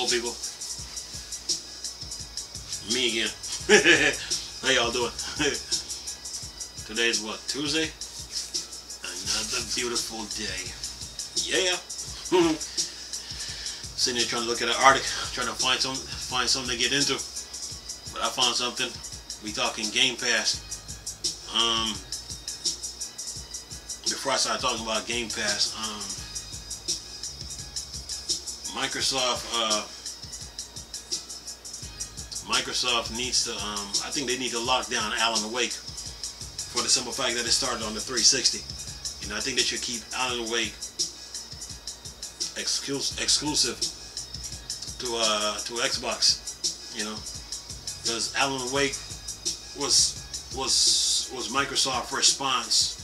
people. Me again. How y'all doing? Today's what, Tuesday? Another beautiful day. Yeah. Sitting here trying to look at an article, trying to find something to get into. But I found something. We talking Game Pass. Before I start talking about Game Pass, Microsoft needs to, I think they need to lock down Alan Wake for the simple fact that it started on the 360. You know, I think they should keep Alan Wake exclusive to Xbox. You know, because Alan Wake was Microsoft's response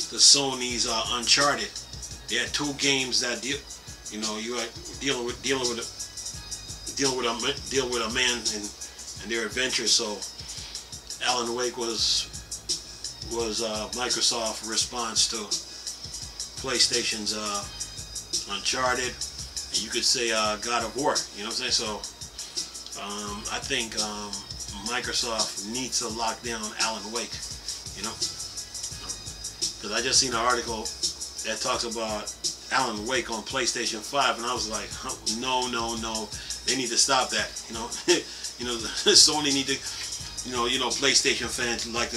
to Sony's Uncharted. They had two games that you are dealing with a man and their adventures. So Alan Wake was Microsoft's response to PlayStation's Uncharted, and you could say God of War. You know what I'm saying? So I think Microsoft needs to lock down Alan Wake. You know, because I just seen an article that talks about Alan Wake on PlayStation 5, and I was like, no, they need to stop that. You know, Sony need to, PlayStation fans like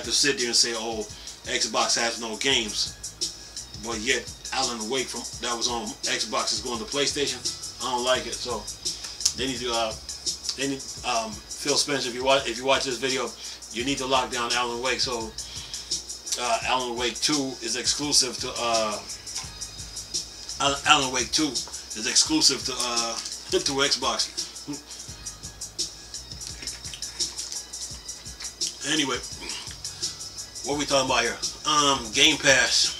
to sit there and say, oh, Xbox has no games, but yet Alan Wake that was on Xbox is going to PlayStation. I don't like it. So they need to, Phil Spencer, if you watch this video, you need to lock down Alan Wake. So Alan Wake 2 is exclusive to Alan Wake 2 is exclusive to Xbox. Anyway, what we talking about here? Game Pass.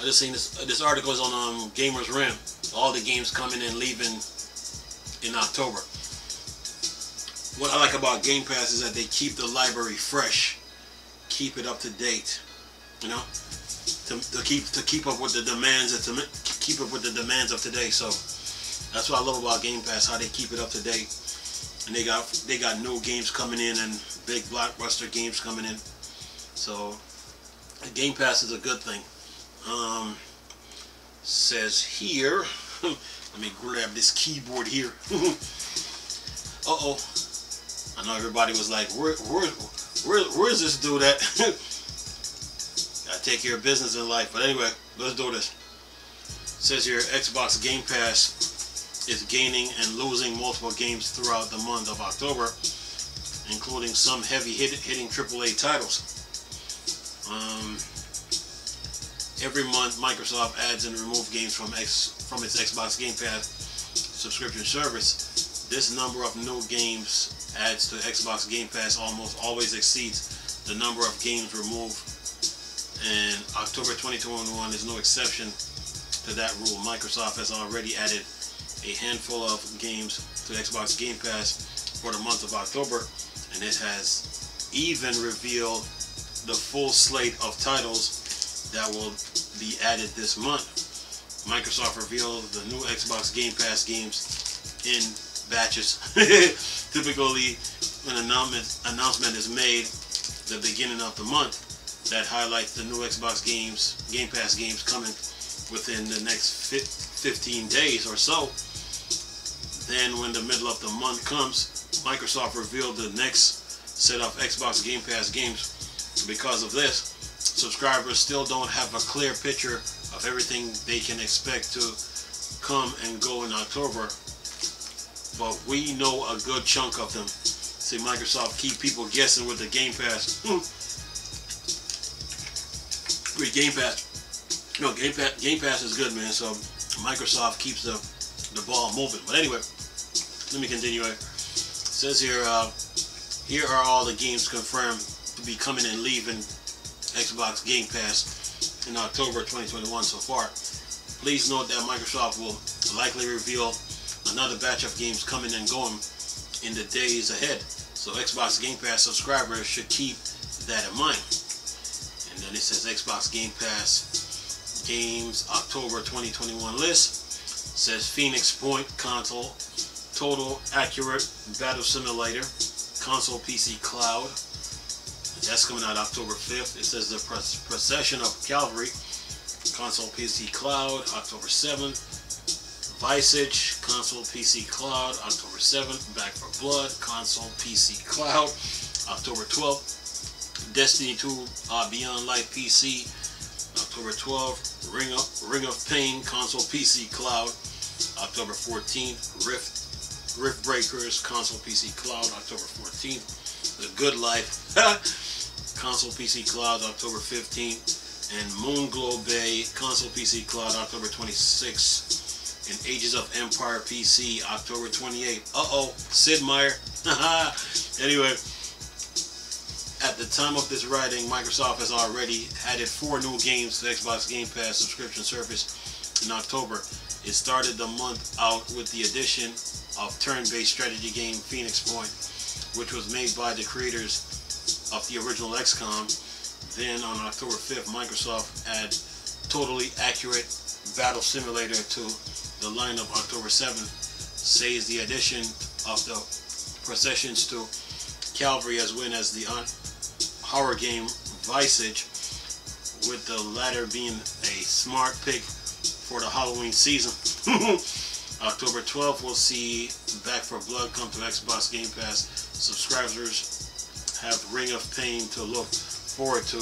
I just seen this article is on Gamers Rim. All the games coming and leaving in October. What I like about Game Pass is that they keep the library fresh, keep it up to date. You know, to keep up with the demands of today. So that's what I love about Game Pass, how they keep it up to date. And they got new games coming in and big blockbuster games coming in. So Game Pass is a good thing. Says here, let me grab this keyboard here. Uh-oh. I know everybody was like, where's this dude at? Gotta take care of business in life. But anyway, let's do this. Says here, Xbox Game Pass is gaining and losing multiple games throughout the month of October, including some heavy hitting AAA titles. Every month, Microsoft adds and removes games from its Xbox Game Pass subscription service. This number of new games adds to Xbox Game Pass almost always exceeds the number of games removed, and October 2021 is no exception to that rule. Microsoft has already added a handful of games to Xbox Game Pass for the month of October, and it has even revealed the full slate of titles that will be added this month. Microsoft revealed the new Xbox Game Pass games in batches. Typically, an announcement is made the beginning of the month that highlights the new Xbox Game Pass games coming within the next 15 days or so. Then when the middle of the month comes, Microsoft revealed the next set of Xbox Game Pass games. Because of this, subscribers still don't have a clear picture of everything they can expect to come and go in October, but we know a good chunk of them. See, Microsoft keep people guessing with the Game Pass. With Game Pass, Game Pass is good, man. So Microsoft keeps the ball moving. But anyway, let me continue. It says here, here are all the games confirmed to be coming and leaving Xbox Game Pass in October 2021 so far. Please note that Microsoft will likely reveal another batch of games coming and going in the days ahead, so Xbox Game Pass subscribers should keep that in mind. And then it says Xbox Game Pass games October 2021 list. says Phoenix Point console, total accurate battle simulator, console PC cloud. That's coming out October 5th. It says the Procession of Calvary, console PC cloud, October 7th. Visage, console PC cloud, October 7th. Back 4 Blood, console PC cloud, October 12th. Destiny 2 Beyond Light PC, October 12th. Ring of Pain, console PC cloud, October 14th. Rift Breakers, console PC cloud, October 14th. The Good Life, console PC cloud, October 15th. And Moonglow Bay, console PC cloud, October 26th. And Ages of Empire PC, October 28th. Sid Meier. Anyway, at the time of this writing, Microsoft has already added 4 new games to Xbox Game Pass subscription service in October. It started the month out with the addition of turn-based strategy game Phoenix Point, which was made by the creators of the original XCOM. Then on October 5th, Microsoft added Totally Accurate Battle Simulator to the lineup. October 7th says the addition of the Processions to Calvary as well as the horror game Visage, with the latter being a smart pick for the Halloween season. October 12th we'll see Back 4 Blood come to Xbox Game Pass. Subscribers have Ring of Pain to look forward to,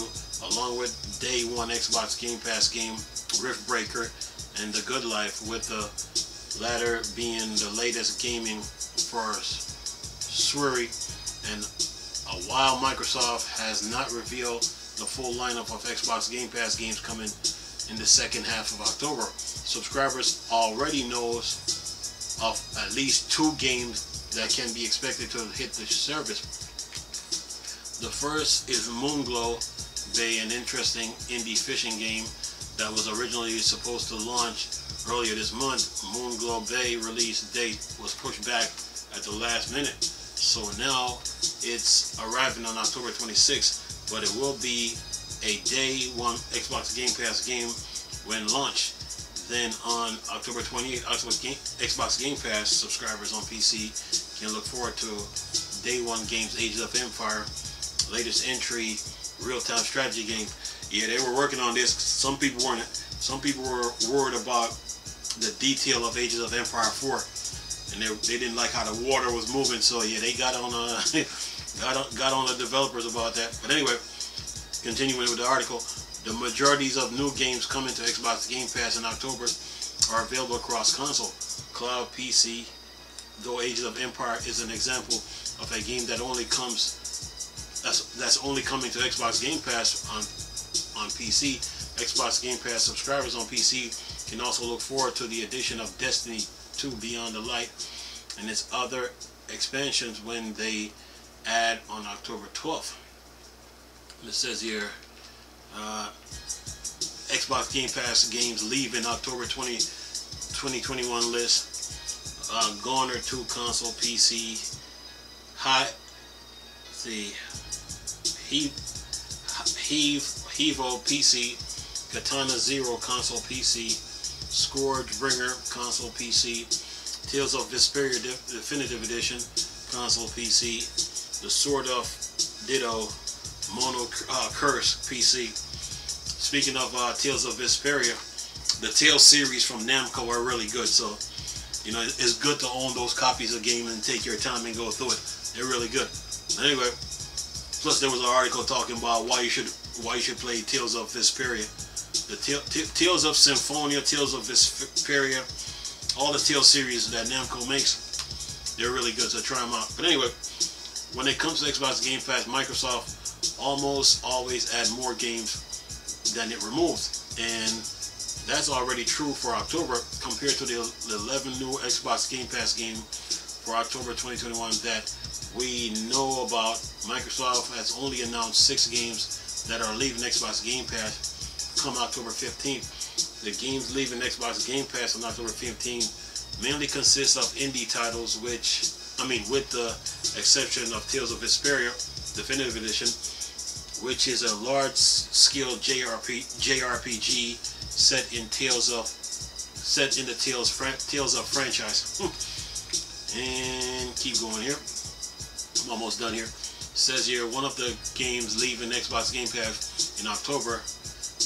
along with Day 1 Xbox Game Pass game Rift Breaker and The Good Life, with the latter being the latest gaming for Swery. And while Microsoft has not revealed the full lineup of Xbox Game Pass games coming in the second half of October, subscribers already knows of at least 2 games that can be expected to hit the service. The first is Moonglow Bay, an interesting indie fishing game that was originally supposed to launch earlier this month. Moonglow Bay release date was pushed back at the last minute, so now it's arriving on October 26th, but it will be a Day 1 Xbox Game Pass game when launched. Then on October 28th, Xbox Game Pass subscribers on PC can look forward to Day 1 games Ages of Empire, latest entry, real-time strategy game. Yeah, they were working on this. Some people weren't. Some people were worried about the detail of Ages of Empire 4, and they didn't like how the water was moving. So yeah, they got on got on the developers about that. But anyway, continuing with the article, the majorities of new games coming to Xbox Game Pass in October are available across console, cloud, PC. Though Ages of Empire is an example of a game that only comes that's only coming to Xbox Game Pass on PC. Xbox Game Pass subscribers on PC can also look forward to the addition of Destiny 2 Beyond the Light and its other expansions when they add on October 12th. It says here, Xbox Game Pass games leave in October 2021 list. Goner 2 console PC. Hevo PC, Katana Zero console PC, Scourgebringer console PC, Tales of Vesperia Definitive Edition console PC, The Sword of Ditto Mono Curse PC. Speaking of Tales of Vesperia, the Tales series from Namco are really good, so you know it's good to own those copies of the game and take your time and go through it. They're really good. Anyway, plus there was an article talking about why you should play Tales of Vesperia. The Tales of Symphonia, Tales of Vesperia, all the Tales series that Namco makes, they're really good, so try them out. But anyway, when it comes to Xbox Game Pass, Microsoft almost always add more games than it removes, and that's already true for October compared to the 11 new Xbox Game Pass game for October 2021 that we know about. Microsoft has only announced 6 games that are leaving Xbox Game Pass come October 15th. The games leaving Xbox Game Pass on October 15th mainly consist of indie titles, with the exception of Tales of Vesperia Definitive Edition, which is a large-scale JRPG set in Tales of set in the Tales of franchise. And keep going here. I'm almost done here. It says here, one of the games leaving Xbox Game Pass in October,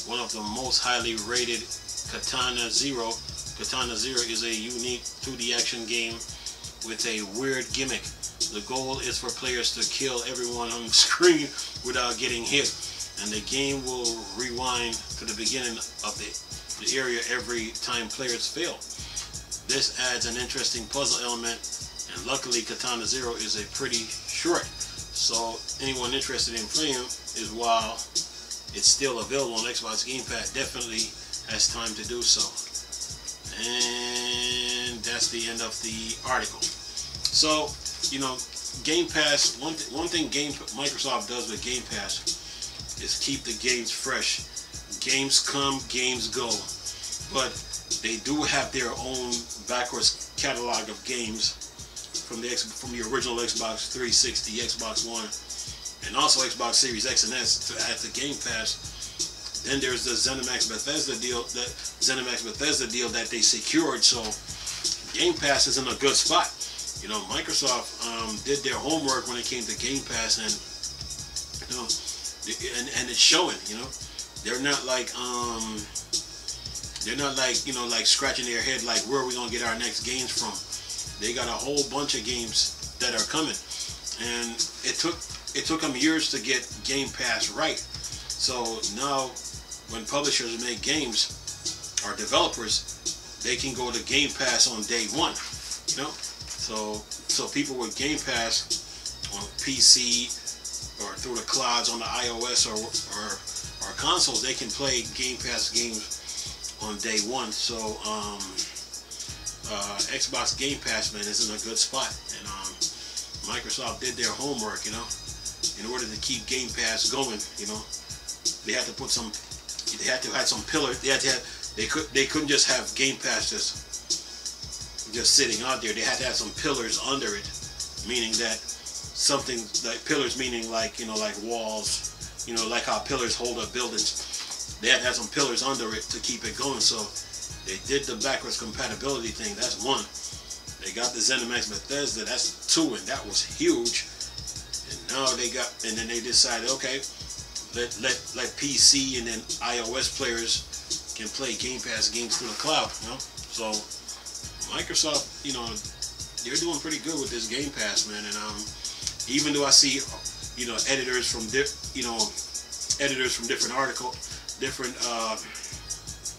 one of the most highly rated, Katana Zero. Katana Zero is a unique 2D action game with a weird gimmick. The goal is for players to kill everyone on the screen without getting hit, and the game will rewind to the beginning of the area every time players fail. This adds an interesting puzzle element, and luckily Katana Zero is a pretty short, so anyone interested in playing is, while it's still available on Xbox Game Pass, definitely has time to do so. And that's the end of the article. So, you know, Game Pass, one thing Microsoft does with Game Pass is keep the games fresh. Games come, games go, but they do have their own backwards catalog of games from the original Xbox 360, Xbox One, and also Xbox Series X and S to add to Game Pass. Then there's the ZeniMax Bethesda deal that they secured. So Game Pass is in a good spot. You know, Microsoft did their homework when it came to Game Pass, and you know, and it's showing. You know, they're not like you know, like scratching their head like, where are we gonna get our next games from? They got a whole bunch of games that are coming, and it took them years to get Game Pass right. So now, when publishers make games or developers, they can go to Game Pass on day one. You know, so people with Game Pass on PC or through the clouds on the iOS or consoles, they can play Game Pass games on day one. So Xbox Game Pass, man, is in a good spot, and Microsoft did their homework. You know, in order to keep Game Pass going, you know, they had to have some pillars. They couldn't just have Game Pass just sitting out there. They had to have some pillars under it, meaning that something like pillars, meaning like, you know, like walls, you know, like how pillars hold up buildings. They had to have some pillars under it to keep it going. So they did the backwards compatibility thing. That's one. They got the ZeniMax Bethesda. That's two, and that was huge. And now and then they decided, okay, let PC and then iOS players can play Game Pass games through the cloud. You know, so Microsoft, you know, they're doing pretty good with this Game Pass, man. And even though I see, you know, editors from different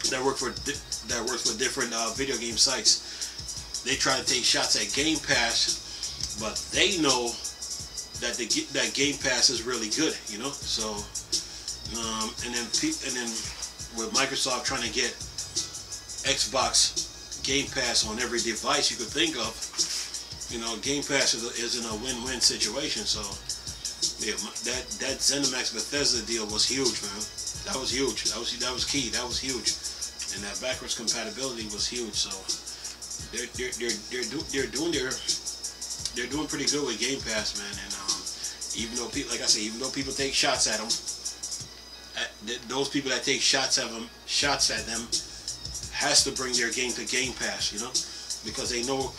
that work for different video game sites, they try to take shots at Game Pass, but they know that that Game Pass is really good, you know. So and then with Microsoft trying to get Xbox Game Pass on every device you could think of, you know, Game Pass is in a win-win situation. So yeah, that ZeniMax Bethesda deal was huge, man. That was huge. That was key. That was huge, and that backwards compatibility was huge. So they're doing pretty good with Game Pass, man. And even though people, like I say, even though people take shots at them, those people that take shots at them has to bring their game to Game Pass, you know, because they know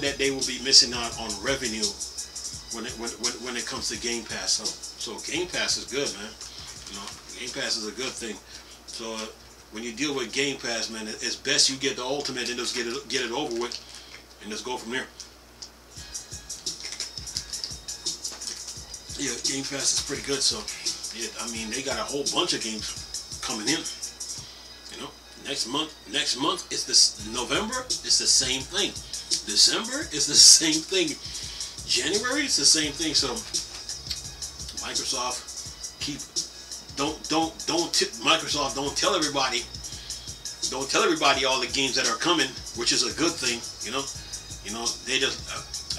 that they will be missing out on revenue when it comes to Game Pass. So Game Pass is good, man. You know, Game Pass is a good thing. So when you deal with Game Pass, man, it's best you get the ultimate and just get it over with, and just go from there. Yeah, Game Pass is pretty good. So yeah, I mean, they got a whole bunch of games coming in. You know, next month is this November. It's the same thing. December is the same thing. January it's the same thing. So Microsoft Microsoft don't tell everybody all the games that are coming, which is a good thing. You know, they just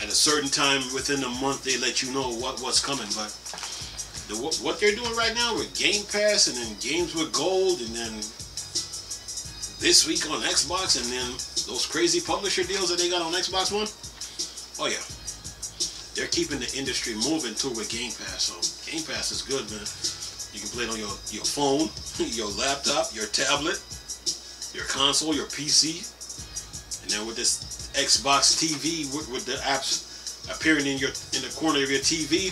at a certain time within the month they let you know what's coming. But what they're doing right now with Game Pass, and then games with gold, and then this week on Xbox, and then those crazy publisher deals that they got on Xbox One. Oh yeah, they're keeping the industry moving too with Game Pass. So Game Pass is good, man. You can play it on your phone, your laptop, your tablet, your console, your PC, and then with this Xbox TV, with the apps appearing in the corner of your TV,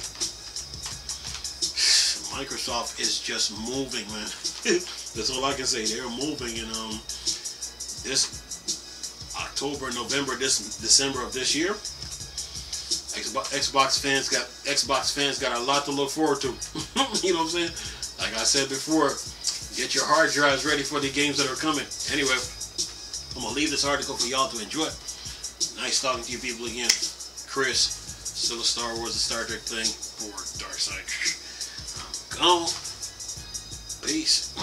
Microsoft is just moving, man. That's all I can say. They're moving, and this October, November, December of this year, Xbox fans got a lot to look forward to. You know what I'm saying? Like I said before, get your hard drives ready for the games that are coming. Anyway, I'm gonna leave this article for y'all to enjoy. Nice talking to you people again. Chris, still a Star Wars and Star Trek thing for Dark Side. I'm gone. Peace.